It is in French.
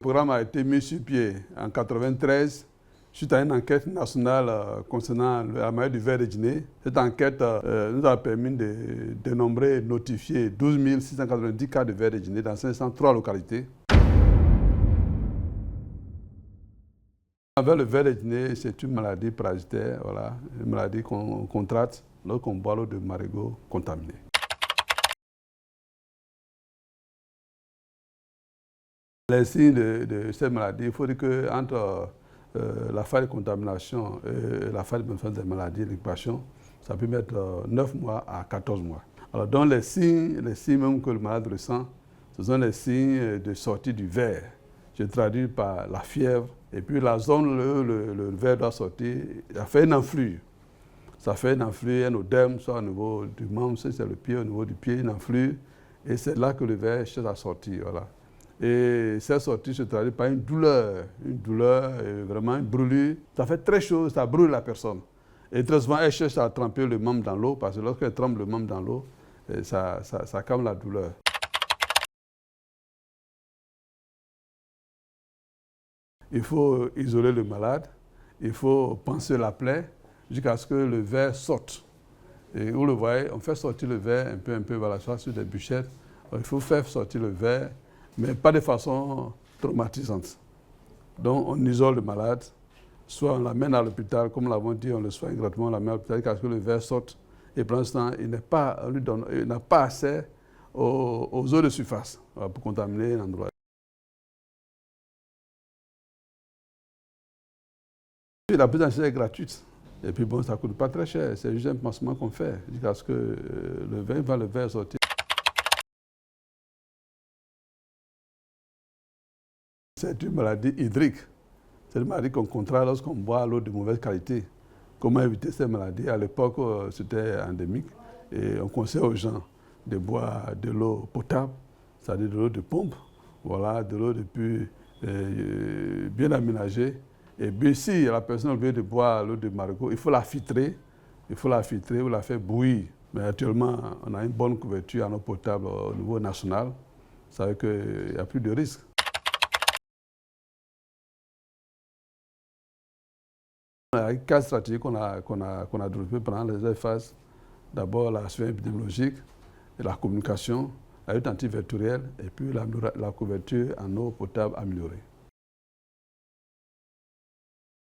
Le programme a été mis sur pied en 1993 suite à une enquête nationale concernant la maladie du ver de Guinée. Cette enquête nous a permis de dénombrer et notifier 12 690 cas de ver de Guinée dans 503 localités. Le ver de Guinée, c'est une maladie parasitaire, voilà, une maladie qu'on contracte lorsqu'on boit l'eau de marigot contaminée. Les signes de cette maladie, il faut dire qu'entre la phase de contamination et la phase de manifestation des maladies, l'incubation, ça peut mettre 9 mois à 14 mois. Alors, donc les signes même que le malade ressent, ce sont les signes de sortie du ver. Je traduis par la fièvre, et puis la zone où le ver doit sortir, ça fait une enflure. Ça fait une enflure, un odème, soit au niveau du membre, si c'est le pied, au niveau du pied, une enflure, et c'est là que le ver cherche à sortir. Voilà. Et cette sortie se traduit par une douleur, vraiment une brûlure. Ça fait très chaud, ça brûle la personne. Et très souvent, elle cherche à tremper le membre dans l'eau, parce que lorsqu'elle trempe le membre dans l'eau, ça calme la douleur. Il faut isoler le malade, il faut panser la plaie jusqu'à ce que le ver sorte. Et vous le voyez, on fait sortir le ver un peu, voilà, soit sur des bûchettes. Il faut faire sortir le ver, mais pas de façon traumatisante. Donc on isole le malade, soit on l'amène à l'hôpital, comme nous l'avons dit, on le soigne gratuitement, on l'amène à l'hôpital jusqu'à ce que le ver sorte. Et pour l'instant, il n'a pas accès aux eaux de surface pour contaminer l'endroit. La prise en charge est gratuite. Et puis bon, ça ne coûte pas très cher. C'est juste un pansement qu'on fait jusqu'à ce que le ver sortir. C'est une maladie hydrique. C'est une maladie qu'on contracte lorsqu'on boit l'eau de mauvaise qualité. Comment éviter cette maladie? À l'époque, c'était endémique. Et on conseille aux gens de boire de l'eau potable, c'est-à-dire de l'eau de pompe, voilà, de l'eau bien aménagée. Et bien, si la personne veut de boire l'eau de marigot, il faut la filtrer. Il faut la filtrer ou la faire bouillir. Mais actuellement, on a une bonne couverture en eau potable au niveau national. Ça veut dire qu'il n'y a plus de risque. Il y a 4 stratégies qu'on a développées pendant les phases. D'abord, la surveillance épidémiologique, la communication, la lutte antivectorielle et puis la couverture en eau potable améliorée.